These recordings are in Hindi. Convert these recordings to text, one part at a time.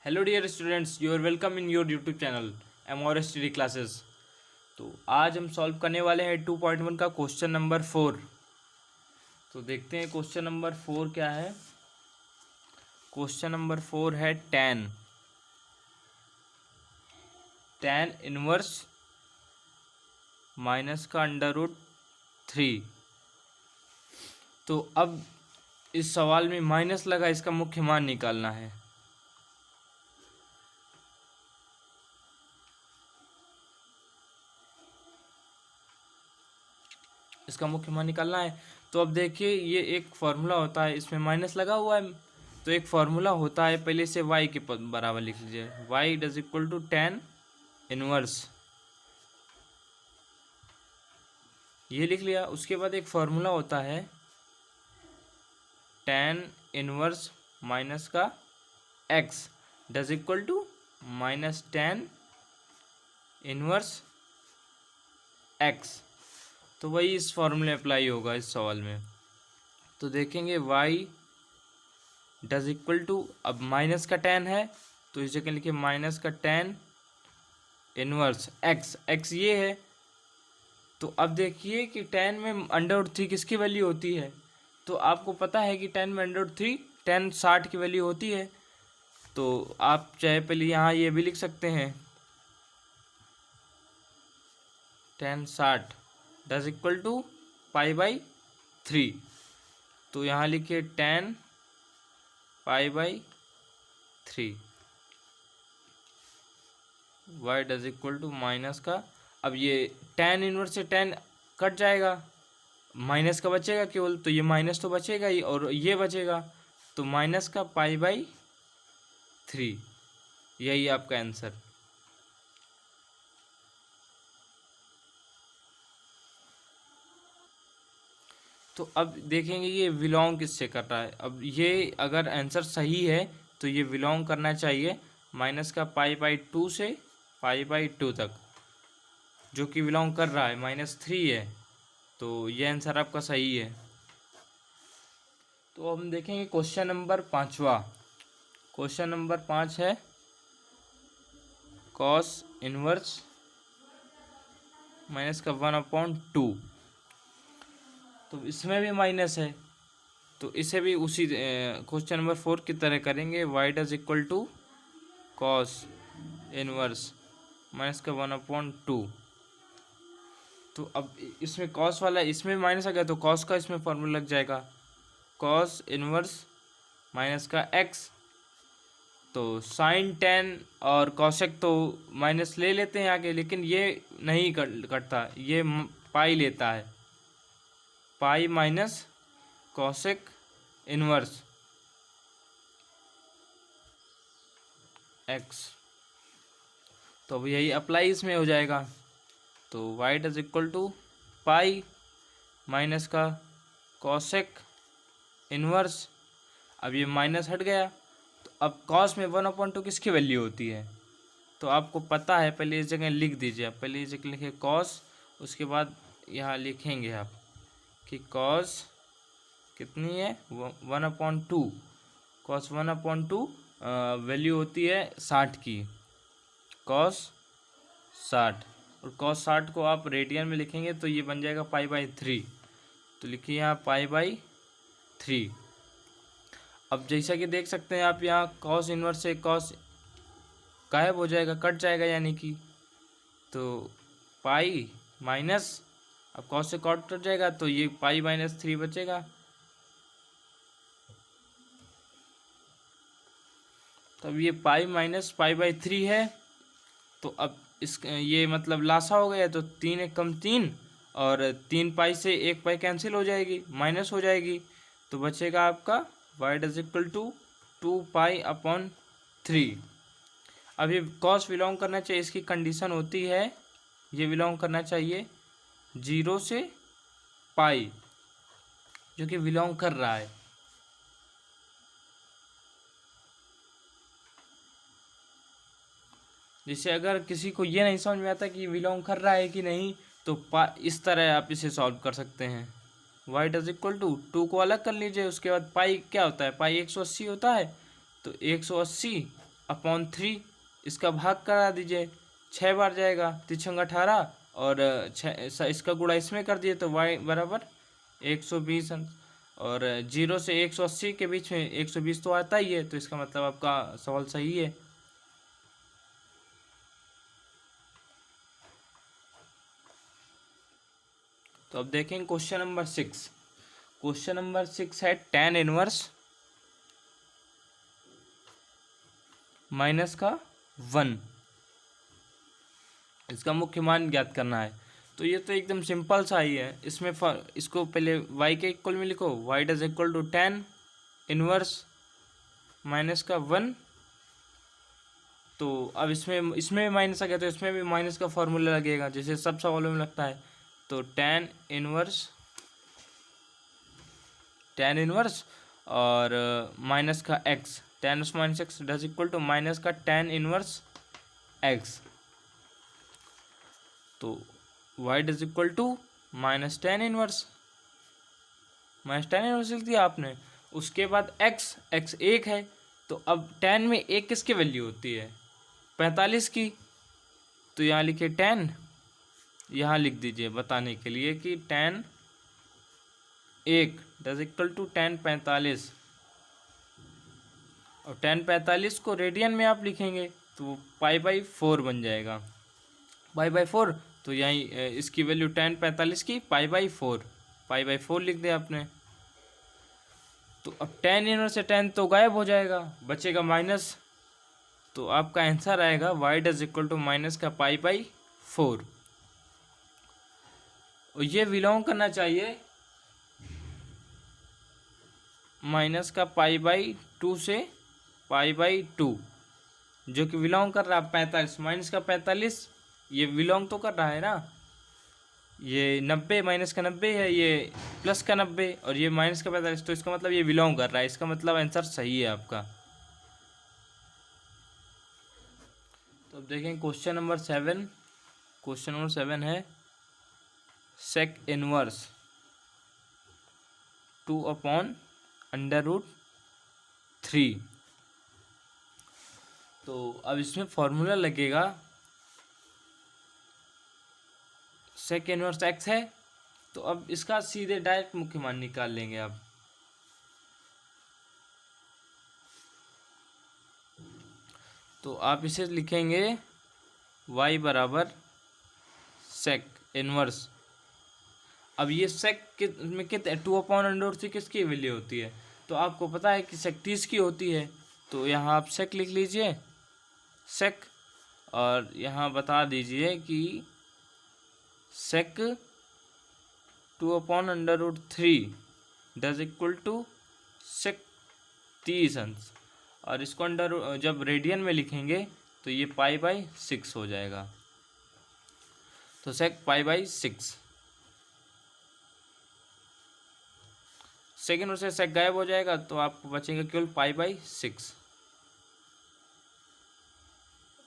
Hello dear students, you are welcome in your YouTube channel MORS study classes. तो आज हम सॉल्व करने वाले हैं 2.1 का क्वेश्चन नंबर 4। तो देखते हैं क्वेश्चन नंबर 4 क्या है। क्वेश्चन नंबर 4 है tan इनवर्स माइनस का √3। तो अब इस सवाल में माइनस लगा, इसका मुख्य मान निकालना है। इसका मुख्य मान निकालना है। तो अब देखिए, ये एक फार्मूला होता है, इसमें माइनस लगा हुआ है। तो एक फार्मूला होता है, पहले से y के बराबर लिख लीजिए, y is equal to tan inverse, ये लिख लिया। उसके बाद एक फार्मूला होता है tan इनवर्स माइनस का x does equal to minus tan inverse x। तो वही इस फॉर्मूले अप्लाई होगा इस सवाल में। तो देखेंगे y डज इक्वल टू, अब माइनस का tan है तो इस जगह लिखिए माइनस का tan इनवर्स x ये है। तो अब देखिए कि tan में √3 किसकी वैल्यू होती है। तो आपको पता है कि tan में √3 tan 60 की वैल्यू होती है। तो आप चाहे पहले यहाँ ये भी लिख सकते हैं tan 60 डज इक्वल टू π/3। तो यहाँ लिखिए tan π/3 y does equal to minus का, अब ये tan इनवर्स से tan कट जाएगा, माइनस का बचेगा केवल। तो ये माइनस तो बचेगा ही और ये बचेगा, तो माइनस का π/3, यही आपका आंसर। तो अब देखेंगे ये बिलोंग किससे कर रहा है। अब ये अगर आंसर सही है तो ये बिलोंग करना चाहिए माइनस का π/2 से π/2 तक, जो कि बिलोंग कर रहा है -3 है। तो ये आंसर आपका सही है। तो हम देखेंगे क्वेश्चन नंबर 5वां। क्वेश्चन नंबर 5 है cos इनवर्स माइनस का 1/2। तो इसमें भी माइनस है, तो इसे भी उसी क्वेश्चन नंबर 4 की तरह करेंगे। y does equal to cos inverse minus का 1/2। तो अब इसमें कॉस वाला, इसमें माइनस आ गया तो कॉस का इसमें फॉर्मूला लग जाएगा, कॉस इनवर्स माइनस का x। तो साइन tan और कॉसेक तो माइनस ले लेते हैं आगे, लेकिन ये नहीं कटता, ये पाई लेता है, pi minus cosec inverse x। तो अब यही अप्लाई इसमें हो जाएगा। तो y does equal to pi minus का कॉसेक इनवर्स, अब ये माइनस हट गया। तो अब कॉस में 1/2 किसकी वैल्यू होती है, तो आपको पता है, पहले इस जगह लिख दीजिए। आप पहले इस जगह लिखिए कॉस, उसके बाद यहाँ लिखेंगे आप कि कॉस कितनी है 1/2, कॉस 1/2 वैल्यू होती है 60 की, कॉस 60। और कॉस 60 को आप रेडियन में लिखेंगे तो ये बन जाएगा π/3। तो लिखिए यहाँ π/3। अब जैसा कि देख सकते हैं आप, यहाँ कॉस इनवर्स से कॉस गायब हो जाएगा, कट जाएगा यानी कि। तो पाई माइनस, अब कॉस से कॉट कट जाएगा तो ये π-3 बचेगा। तो अब ये पाई माइनस π/3 है। तो अब इस ये मतलब लासा हो गया, तो 3 एक कम 3 और 3 पाई से 1 पाई कैंसिल हो जाएगी, माइनस हो जाएगी। तो बचेगा आपका y डज इक्वल टू 2π/3। अब ये कॉस बिलोंग करना चाहिए, इसकी कंडीशन होती है ये बिलोंग करना चाहिए 0 से पाई, जो कि बिलोंग कर रहा है। जैसे अगर किसी को ये नहीं समझ में आता कि बिलोंग कर रहा है कि नहीं, तो इस तरह आप इसे सॉल्व कर सकते हैं। y डज इक्वल टू 2 को अलग कर लीजिए, उसके बाद पाई क्या होता है, पाई 180 होता है। तो 180 अपॉन 3, इसका भाग करा दीजिए, 6 बार जाएगा, 3 18 और 6 इसका गुणा इसमें कर दिए तो y बराबर 120 अंश। और 0 से 180 के बीच में 120 तो आता ही है, तो इसका मतलब आपका सवाल सही है। तो अब देखेंगे क्वेश्चन नंबर 6। क्वेश्चन नंबर 6 है tan इनवर्स माइनस का 1, इसका मुख्य मान ज्ञात करना है। तो ये तो एकदम सिंपल सा ही है। इसमें इसको पहले y के इक्वल में लिखो, y does equal to tan inverse minus का 1। तो अब इसमें भी माइनस आ गया, तो इसमें भी माइनस का फॉर्मूला लगेगा, जैसे सब सवालों में लगता है। तो tan इनवर्स और माइनस का x, tan minus x does equal to minus का tan इनवर्स x। तो y does equal to minus tan inverse लिख दिया आपने। उसके बाद x 1 है, तो अब tan में 1 किसकी वैल्यू होती है? 45 की। तो यहाँ लिखिए tan, यहाँ लिख दीजिए बताने के लिए कि tan 1 does equal to tan 45। और tan 45 को रेडियन में आप लिखेंगे तो π/4 बन जाएगा। π/4, तो यहीं इसकी वैल्यू tan 45 की π/4 लिख दिया आपने। तो अब tan इनवर्स से tan तो गायब हो जाएगा, बचेगा माइनस। तो आपका आंसर आएगा y does equal to minus का π/4। और ये बिलोंग करना चाहिए माइनस का π/2 से π/2, जो कि बिलोंग कर रहा है 45। माइनस का 45 ये बिलोंग तो कर रहा है ना, ये 90 माइनस का 90 है, ये प्लस का 90 और ये माइनस का 45, तो इसका मतलब ये बिलोंग कर रहा है। इसका मतलब आंसर सही है आपका। तो अब देखें क्वेश्चन नंबर 7। क्वेश्चन नंबर 7 है सेक इनवर्स 2/√3। तो अब इसमें फॉर्मूला लगेगा, सेक इनवर्स x है, तो अब इसका सीधे डायरेक्ट मुख्य मान निकाल लेंगे आप। तो आप इसे लिखेंगे y बराबर सेक इनवर्स। अब ये सेक में कितने 2/√3 किसकी वैल्यू होती है? तो आपको पता है कि सेक 30 की होती है, तो यहाँ आप सेक लिख लीजिए सेक, और यहाँ बता दीजिए कि सेक 2/√3 डज इक्वल टू सेक 30 अंश। और इसको अंडर जब रेडियन में लिखेंगे तो ये π/6 हो जाएगा। तो सेक π/6, सेकेंड से सेक गायब हो जाएगा, तो आपको बचेगा केवल π/6।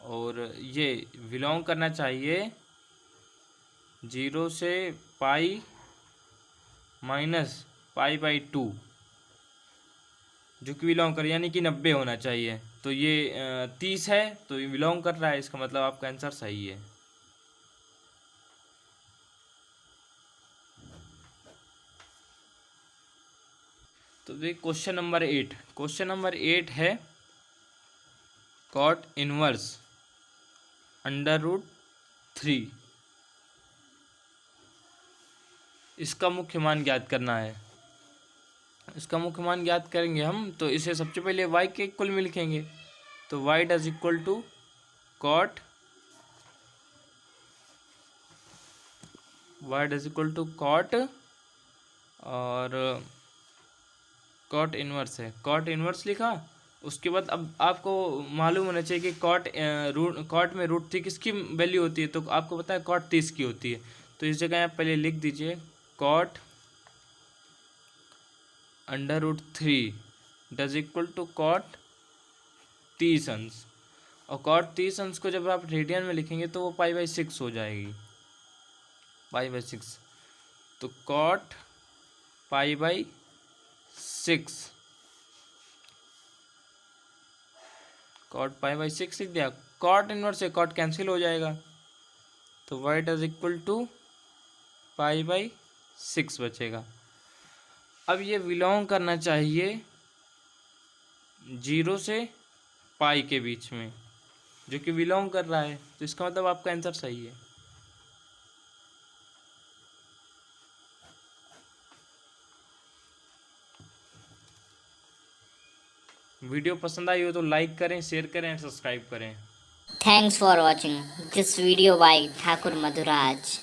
और ये बिलोंग करना चाहिए 0 से पाई माइनस π/2, जो कि बिलोंग कर, यानी कि 90 होना चाहिए। तो ये 30 है, तो ये बिलोंग कर रहा है, इसका मतलब आपका आंसर सही है। तो देखिए क्वेश्चन नंबर 8। क्वेश्चन नंबर 8 है कॉट इनवर्स √3, इसका मुख्य मान ज्ञात करना है। इसका मुख्य मान ज्ञात करेंगे हम, तो इसे सबसे पहले y के इक्वल में लिखेंगे। तो y does equal to cot, और कॉट इनवर्स है, कॉट इनवर्स लिखा। उसके बाद अब आपको मालूम होना चाहिए कि कॉट में √3 किसकी वैल्यू होती है। तो आपको पता है कॉट 30 की होती है, तो इस जगह आप पहले लिख दीजिए cot √3 does equal to cot 30 अंश। और कॉट 30 अंश को जब आप रेडियन में लिखेंगे तो वो π/6 हो जाएगी, π/6। तो कॉट π/6 कॉट पाई बाई 6 लिख दिया, कॉट इनवर्स से कॉट कैंसिल हो जाएगा, तो y is equal to pi by 6 बचेगा। अब ये बिलोंग करना चाहिए 0 से पाई के बीच में, जो कि बिलोंग कर रहा है, तो इसका मतलब आपका आंसर सही है। वीडियो पसंद आई हो तो लाइक करें, शेयर करें, सब्सक्राइब करें। Thanks for watching this video by Thakur Madhuraj.